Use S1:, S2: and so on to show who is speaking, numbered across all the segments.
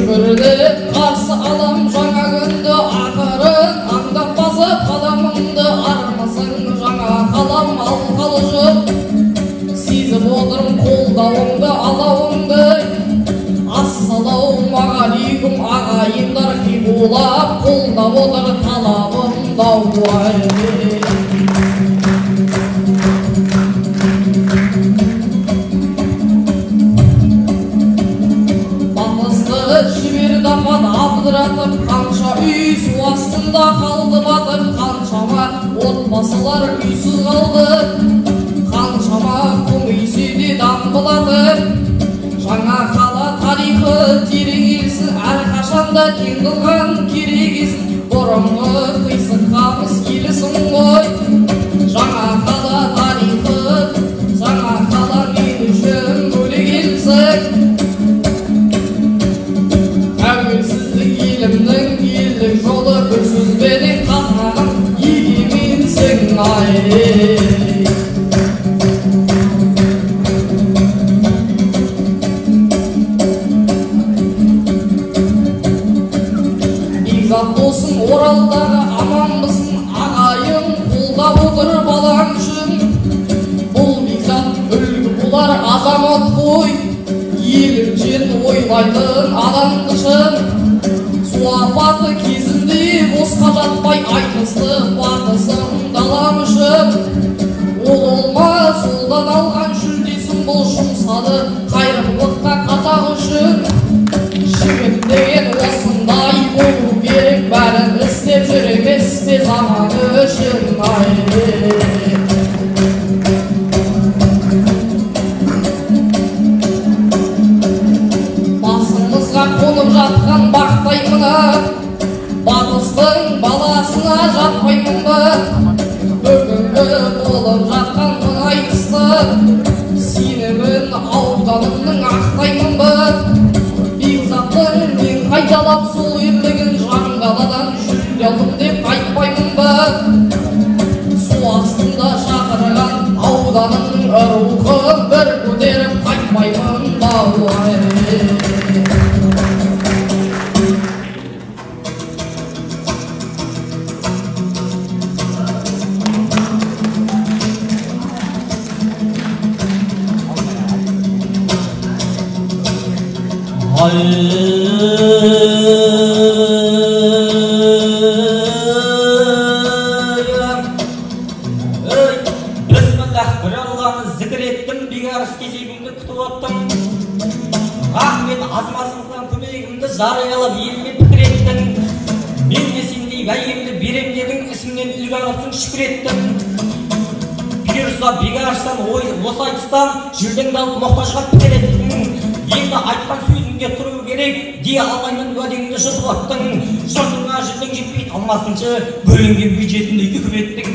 S1: Şükürler karşı alam жаңа күнді ақырын аңдап басып қадамымды армысың жаңа қалам алқалы жүр сезіп отырмын қолдауыңды алауыңды ассалаумағалейкум ағайындар қибулап қолдап отыр талабымды жіберді апат абдыратып қанша үй су астында қалды батып қаншама отбасылар үйсіз қалды қаншама құм үйседе дамбылатып жаңа қала тарихы терең елсін әрқашанда тең қылған керек есін бұрынғы қисық қамыс келісің ғой жаңа қала тарихы жаңа қала мен үшін бөлек елсің елімнің елдік жолы бір сөзбенен қазағым егеменсің ай бекзат болсын оралдағы аманбысың ағайын қолдап отыр балаң үшін бұл бекзат үлгі болар азамат қой елін жерін ойлайтын адамды шын апаты кезінде босқа жатпай айтысты батысың далам үшін ол олмас солдан алған жүлдесін бұл жұмсады қайырымдылыққа қазақ үшін жігіт деген осындай болу керек бәрін істеп жүр емес пе заман үшін басымызға қонып жатқан бақтай мына батыстың баласына жатпаймын ба бүгінгі болып жатқан мұнайысты сенімін ауданымның ақтаймын ба бекзаттың мен қайталап сол ерлігін жаңғаладан жүлде алдым деп қайтпаймын ба су астында шақырған ауданымның рухын бір көтеріп қайтпаймын ба
S2: Bismillah bir Allah'ını zikir ettim, bir arız кезегімді күтіп оттым. Рахмет азмасыңыздан көмегімді жариялап еліме пікір еттің. Мен де сендей бәйгемді берем дедің, ісімнен үлгі алыпсың шүкір еттім. Бұйырса бекарыстан осы айтыстан жүлдеңді алып мұқтажға пікір еттің. Енді айтқан сөзіңде тұру керек, дей алмаймын уәдеңді жұтып аттың. Жұртыңа жүлдің жетпей қалмасыншы бөлінген бюджетінде үкіметтің.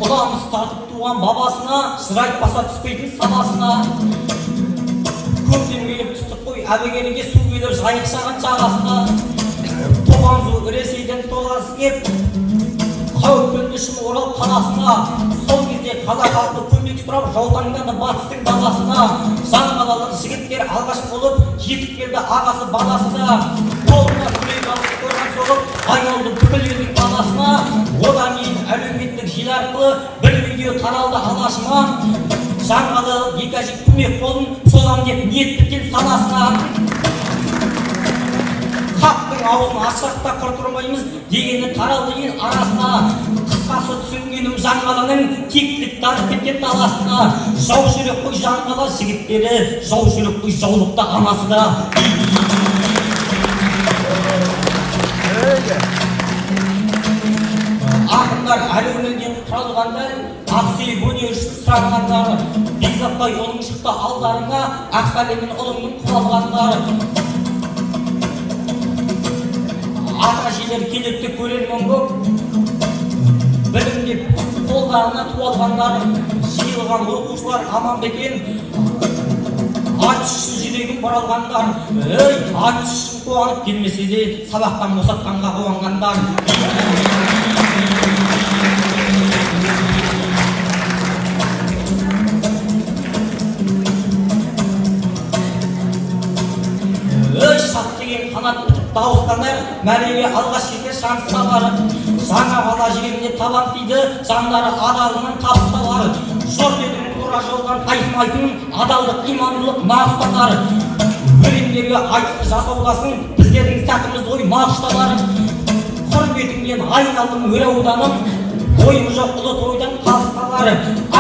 S2: Ұламыз тартып туған бабасына, сыр айтпаса түспейтін сабасына. Көктем келіп түстік қой, әбігерге су келіп жайық шаған жағасына. Тоған су Ресейден толғасы кеп, қауіппен үшін Орал қаласына. Сол кезде қала халқы көмек сұрап жаутаңдады батыстың даласына. Жан қалалы жігіттер алғаш болып жетіп келді ағасы баласына. Қолына күрек алып қорған соғып айналды бүкіл елдің баласына. Одан кейін әлеуметтік желі арқылы бір видео таралды алашыма. Жаңғалы екәжік көмек қолын созам деп ниет біткен санасына. Хаттың аузын ашықта құртырмаймыз дегені таралды ел арасына. Қысқасы түсінгенім Жаңғаланың тектілік дарып кеткен даласына. Жау жүрек қой Жаңғала жігіттері, жау жүрек қой жаулықты анасы да. Ақындар әлеумелден құралғандар, ақсүйіп өнершісі сұранғандар. Бекзаттай оның шықты алдарына, Ақсалемін ұлыңның құралғандар. Ата-желер келетті көрермен көп, білімдеп қолдарына туалғандар. Жиылған оқушылар аман бекен, ат үшін жүрегін бұралғандар. Ат үшін қуанып келмесе де сабақтан босатқанға қуанғандар. болғандар мәреге алғаш жетер шансқа барып жаңа бала жеріне табан тиді жандары адалынан табысталар жор дедің тура жолдан тайсымайтын адалдық имандылық нағысталар өлеңдерге айтысты жасауласын біздердің сәтіміз ой мағышталар құрметіңнен айналдым өр ауданым ойым жоқ ұлы тойдан қазықталар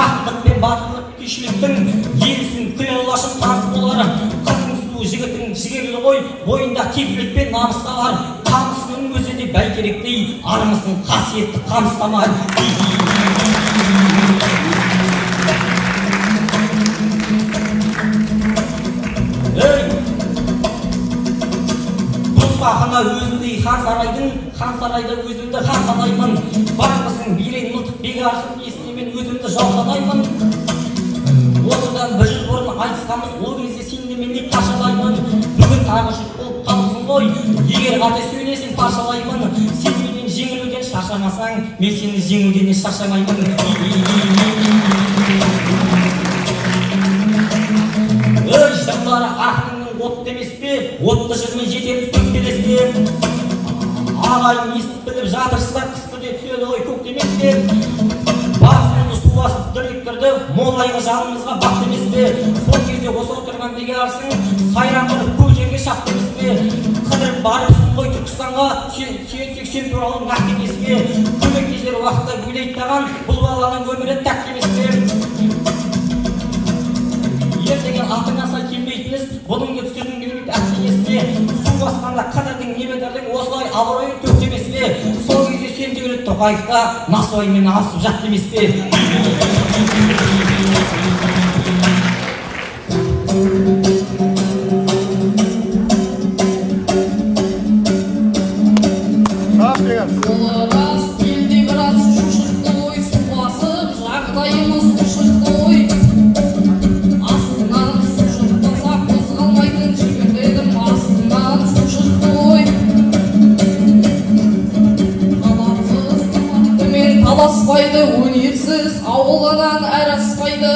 S2: ақтық пен батырлық күйшіліктің елісін күле ұлашын тас болар қыздың сұлу жігітің жігерлі ғой бойында кекілік пен намысқа бар қамысының өзі де бәйтеректей армысың қасиетті қамыстамар ақына өзіндей хан сарайда өзімді хан санаймын бармысың берен мылтық бекаршын есінемен өзімді жау санаймын осыдан бір жыл бұрын айтысқанбыз ол кезде сенде мен не қашалаймын бүгін тағы жұт болып қалыпсың ғой егер қате сөйлесең паршалаймын сен менен жеңілуден шаршамасаң мен сені жеңуден шаршамаймын өй жаулары ақынның отты емес пе отты жырмен жетеміз көктемес пе ағайын естіп біліп жатырсыздар қысты деп түседі ғой көктемес пе басымды су басып дүрліктірді молайғы жанымызға бақ емес пе сол кезде осы отырған бекарсың сайран қылып көп жерге шақты емес пе қыдырып барыпсың ғой түркістанға сүйенсек сен туралы нақты емес пе көмектесер уақытта гүлейді таған бұл баланың өмірі тәтті емес пе ертеген алтыңа сай келмейтін іс бұныңды түсірдің келмейді әттен еске су басқанда қыдырдың небедердің осылай абыройын төктемес пе сол кезде сен түгілі Тоқаевта насыбаймен асып жатты емес пе
S1: таласпайды өнерсіз ауылынан әраспайды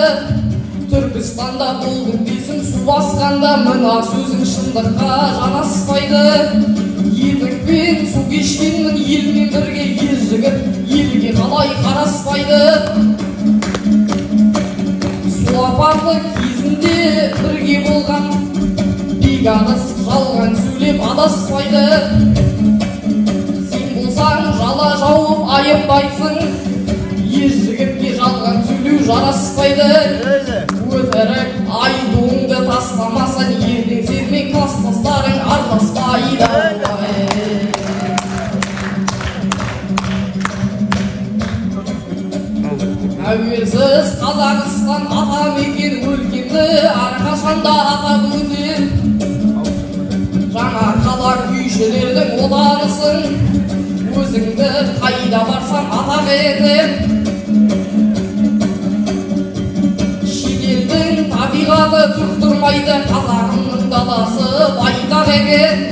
S1: Түркістанда болдың дейсің су басқанда мына сөзің шындыққа жанаспайды етікпен су кешкенмін елмен бірге ер жігіт елге қалай қараспайды су апарды кезінде бірге болған бекарыс жалған сөйлеп адаспайды жала жауып айыптайсың ер жігітке жалған сөйлеу жараспайды өтірік айтуыңды тастамасаң ертең сенімен кластастарың араласпайды әуелсіз Қазақстан атамекен өлкемді әрқашанда атап өтер жаңа қала күйшілердің отанысың өзіңді қайда барсам атақ етем шетелдің табиғаты тұқтырмайды қазағымның даласы байтақ екен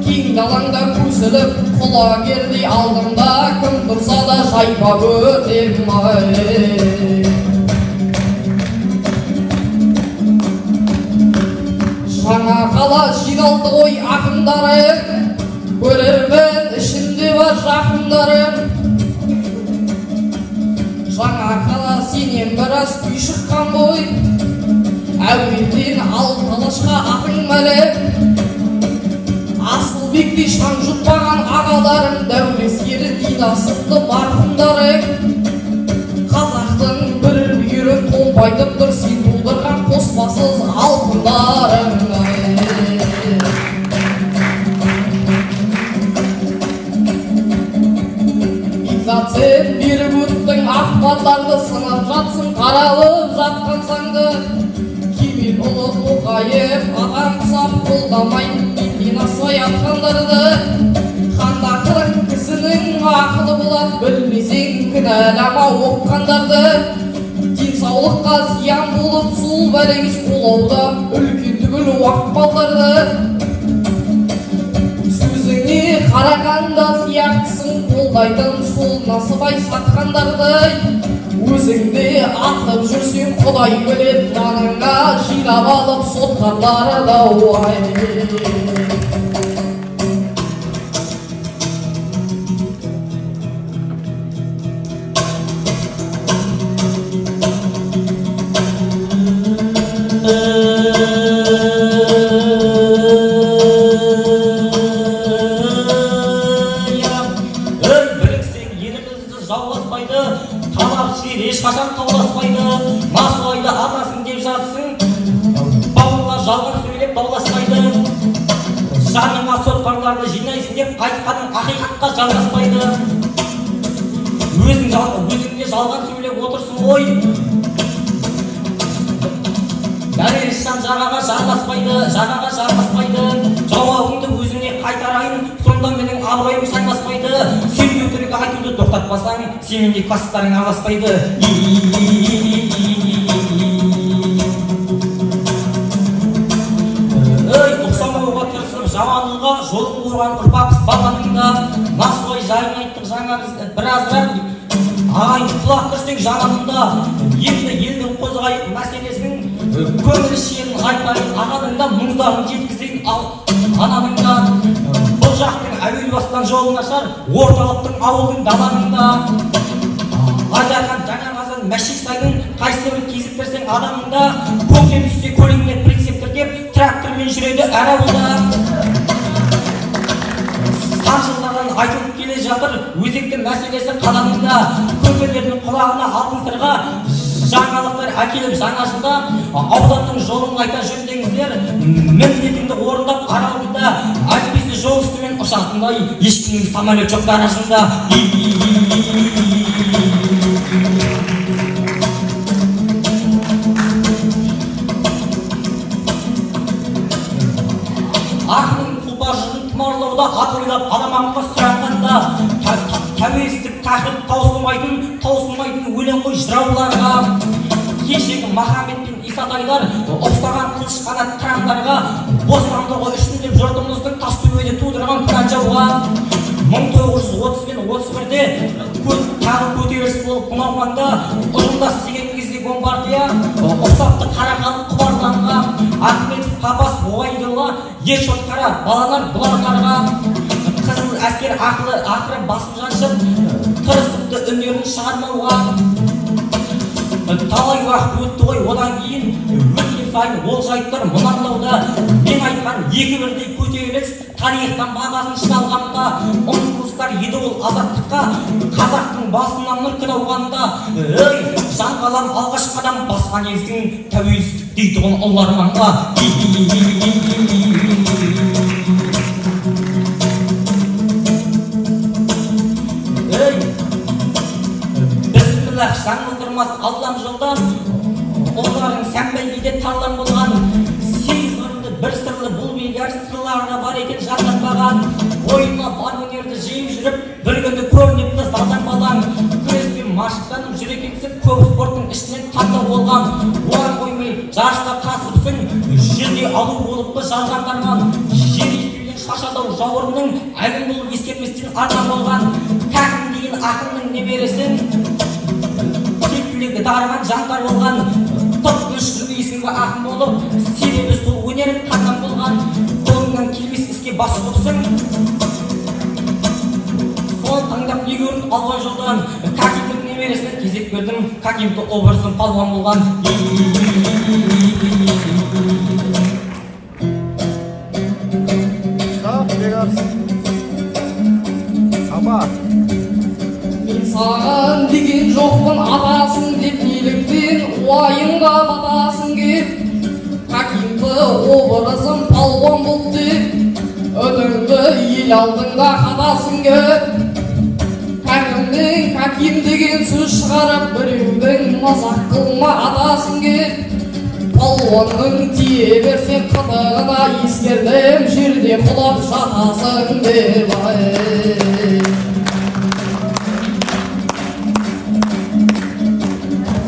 S1: кең далаңда көсіліп құлагердей алдымда кім тұрса да жайпап өтем жаңа қала жиналды ғой ақындарым көрермен ішінде бар жақындарым жаңа қала сенен біраз күй шыққан ғой әуелден алып алашқа атың мәлім асылбектей шаң жұтпаған ағаларым дәулескері динасықты марқұмдарым қазақтың бір бүйірін томпайтып тұр сен тудырған қоспасыз алтындарым сен беріп өттің ақпарларды сынап жатсың қаралып жатқан заңды кемел ұлы Тоқаев атам құсап қолдамайын мен асай атқандарды қанда қырық кісінің ақылы болады білмесең кінәлама оққандарды денсаулыққа зиян болып сол бәлеңіз қолауда үлкен түгіл уақыт балдарды сөзіңе қарағанда сияқтысың қолдайтын сол насыбай сатқандарды өзіңде атып жүрсең құдай білет жаныңа жинап алып сотқандары да
S2: жер ешқашан тауласпайды, насыбайды атасын деп жатсың, бауырлар жалған сөйлеп дауласпайды. Жаныңа сотқарларды жинайсың деп айтқаның ақиқатқа жалғаспайды. Өзіңде жалған сөйлеп отырсың ғой. Дәрежан жағаға жармаспайды. Жауабыңды өзіңе қайтарайын, сонда менің абыройым шайнаспайды. Сен өтірік айтуды тоқтатпасаң, сенің кластарың араласпайды. Ұқсамауға тырысып жаманыңға жолын қойған ұрпақ баланыңда. Насыбай жайын айттық жаңа біз біразырақ ағайын құлақ түрсек жанымында. Енді елдің қозғайық мәселесін, көңіл шиенін айтайын ағаныңда, мұңдарын жеткізейін ал ананыңда. Бұл жақтың әуел бастан жолын ашар, орталықтың ауылдың даланыңда. Айдархан жаңа қазан мәшек сайдың қайсыбір кезіктірсең адамыңда. Көктем түссе көліңмен прицептір деп трактормен жүреді әр ауылда. Сан жылдардан айтылып келе жатыр өзекті мәселесі қаланында. Көпелердің құлағына алтын сырға жаңалықтар әкеліп жаңа жылда. Ауданның жолын қайта жөндеңіздер, міндетіңді орындап аралығында. Әйтпесе жол үстімен ұшатындай ешкімнің самолет жоқ гаражында. Ақының тұлпаршының тұмарлауда ат ойлап аламаққа сұрағанда, тәуелсіздік тақырып таусылмайтын өлең ғой жырауларға. Кешегі Махамбет пен Исатайлар ұстаған қылыш қанат қырандарға, бостандығы үшін деп жұртымыздың тастөбеде тудырған піран жауға. 1930 пен 31-де тағы көтеріліс болып науқанда, ұжымдас деген кезде бомбардия, ұқсатты қарақалық құбарланға. Ахметов, Қапас, Оғайдолла, Ешот қара балалар бұларларға. Қызыл әскер ақыры басып жаншып, тырысыпты үндерін шығармауға. Талай уақыт өтті ғой, одан кейін өткен сайын ол жайттар мұнарлауда. Мен айтқан екі бірдей көтеріліс тарихтан бағасын шыналғанда. Ұмтылыстар еді ол азаттыққа, қазақтың басынан нұр күн ауғанда. Жан қалам алғаш қадам басқан елсің, тәуелсіздік дейді ғой ұлы арманға. Жаңылдырмас Аллам жолдан, олардың сән бәйгеде тарлан болған. Сегіз қырынды бір сырлы бұл бейгер сырларына бар екен жаттанбаған. Ойына бар өнерді жиып жүріп, бір күнді көрінепті залдан балаң. Күреспен машықтанып жүр екенсің, көп спорттың ішінен қандай болған. Оған қоймай жарысқа қатысыпсың, жүлде алу болыпты жалғандарman. Жер естуден шашадау жауырының әлің болып ескерместен арман болған. Кәкім деген ақынның небересін, дарыған жандар болған. Топ үшін есімгі ақын болып, себебі сол өнерін қатан болған. Қолыңнан келмес іске басы көпсің, сол таңдап егерін алған жолдан. Кәкімнің немересіне кезек бердім, Кәкімді образын палуан болған.
S1: Мен саған деген жоқпын атасың деп неліктен уайымға батасың кеп. Кәкімді образым палуан бол деп үніңді ел алдыңда қатасың кеп. Кәкім деген сөз шығарып біреудің мазақ қылма атасың кеп. Палуанның тие берсең қытығына ескердім, жерде құлап жатасың деп.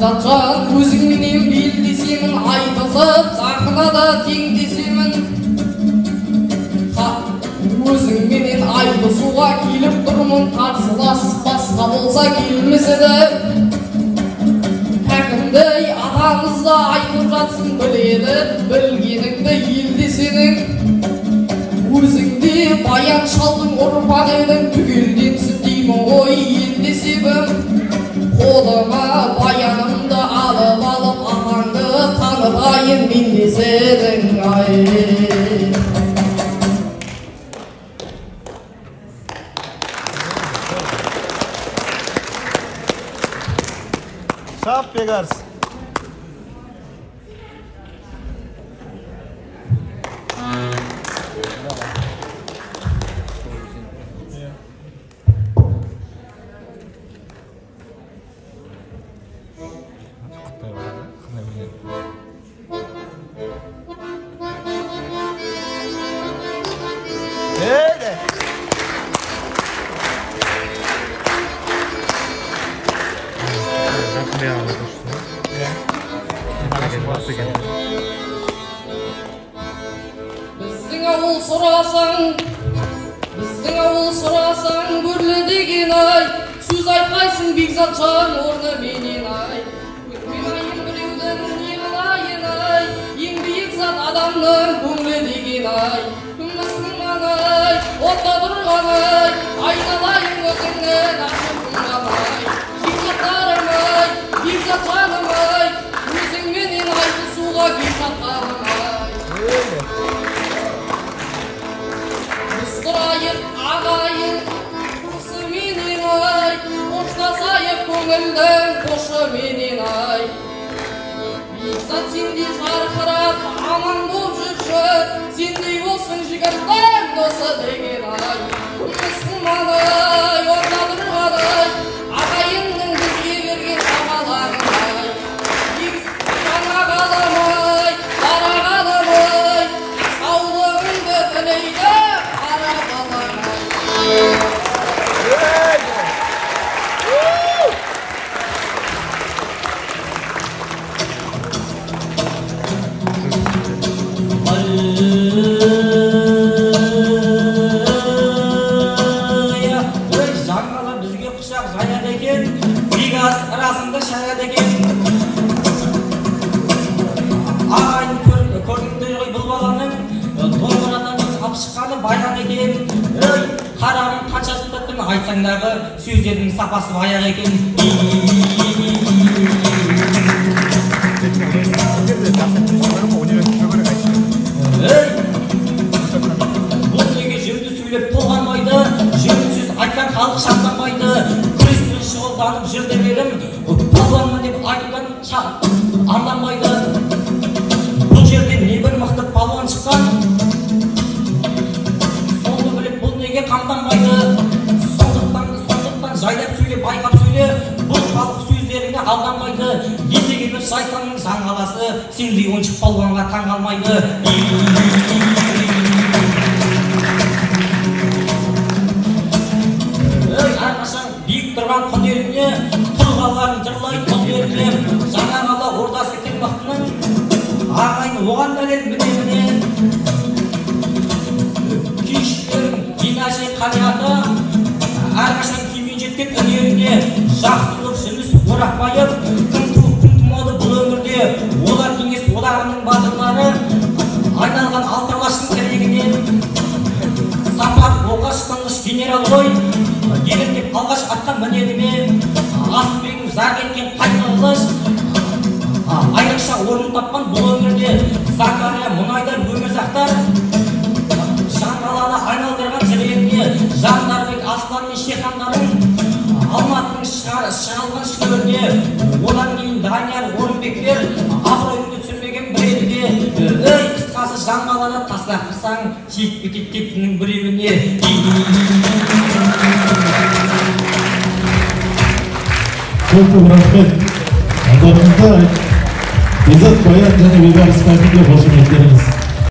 S1: Затжан өзіңменен белдесемін, айтысып сахнада теңдесемін. Өзіңменен айтысуға келіп тұрмын, қарсылас басқа болса келмеседі. Кәкімдей атаңызды айтып жатсың, біледі білгеніңді елде сенің. Өзіңде баян шалдың ұрпақ едің, түгелденсін деймін ғой елде себім. Қолыма баянымды алып атаңды танытайын мен деседің ай.
S3: Шап Бегарс.
S1: Біздің ауыл сұрасаң бүрлі деген ай, сөз айтпайсың бекзатжан орны менен ай. Өткен айын біреудің неғыл айын ай, ең биік зат адамның көңілі деген ай. Күмбіздің ай, отта тұрған ай, айналайын өзіңнен ашып күнған ай. Бекзаттарым ай, бекзатжаным ай, өзіңменен айтысуға бекзаттарым ай. Тұрайық ағайын, құрсы менен ай, қоштасайық көңілдің қошы менен ай. Бекзат сендей жарқырап, аман боп жүрші, сендей болсын жігіттің досы деген ай. Күміс ай, орта тұрған ай, ағайынның бізге берген амалағын ай. Жаңа қалам ай, қара қалам ай, саулығыңды тілейді.
S2: Бізге құшақ жаяды екен, бекас арасында шаяды екен. Ағайын көрдіңдер ғой бұл баланың, домбырадан алып шыққаны баян екен. Қарағым қаншасы тұттың айтсаңдағы сөздердің сапасы баяқ екен. Бұл неге жөнді сөйлеп толғанбайды, жөнді сөз айтсан халық шаттанбайды. Күреспен шұғылданып жүрдемелім, палуанмын деп айтудан арланбайды. Бұл жерде не бір мықты палуан шыққан, соны біліп бұл неге қамданбайды. Сондықтан жайлап сөйле, байқап сөйле, бұл халық сөздеріне алданбайды. Есегені шайсанның жаңаласы, сендей оншық палуанға таң қалмайды. Әрқашан биік тұрған құдеріне, тұлғаларын жырлай құдеріне, жаңа қала ордасы кен мықтының, ағайын оған дәлел міне-міне. Күйшілерін Динаши Қалиаты, әрқашан күймен жеткен өнеріне, Жақсылық Жүніс Орақбаев, күн тумады бұл өмірде, олар кеңес одағының батырлары, айналған алты алаштың тірегінен. Сапар Оғаш тұңғыш генерал ғой, елім деп алғаш атқан мінеді ме, Асылбегім зар кеткен қайта қылыш, айрықша орын тапқан бұл өмірде. Закария Мұнайдар өмірзақтар, Жаңғаланы айналдырған жүрегіне, Жандарбек Аслан мен Шехандарын, Алматының шығалған шүлеріне, одан кейін Данияр Орынбектер, абыройыңды түсірмеген бір едіге. Қысқасы Жаңғаланы тастап қырсаң, тиіп кетет тектінің біреуіне.
S4: Көп рахмет. Ағамызда Бекзат Баян және Бекарыс Кәкімге қошеметтеріңіз.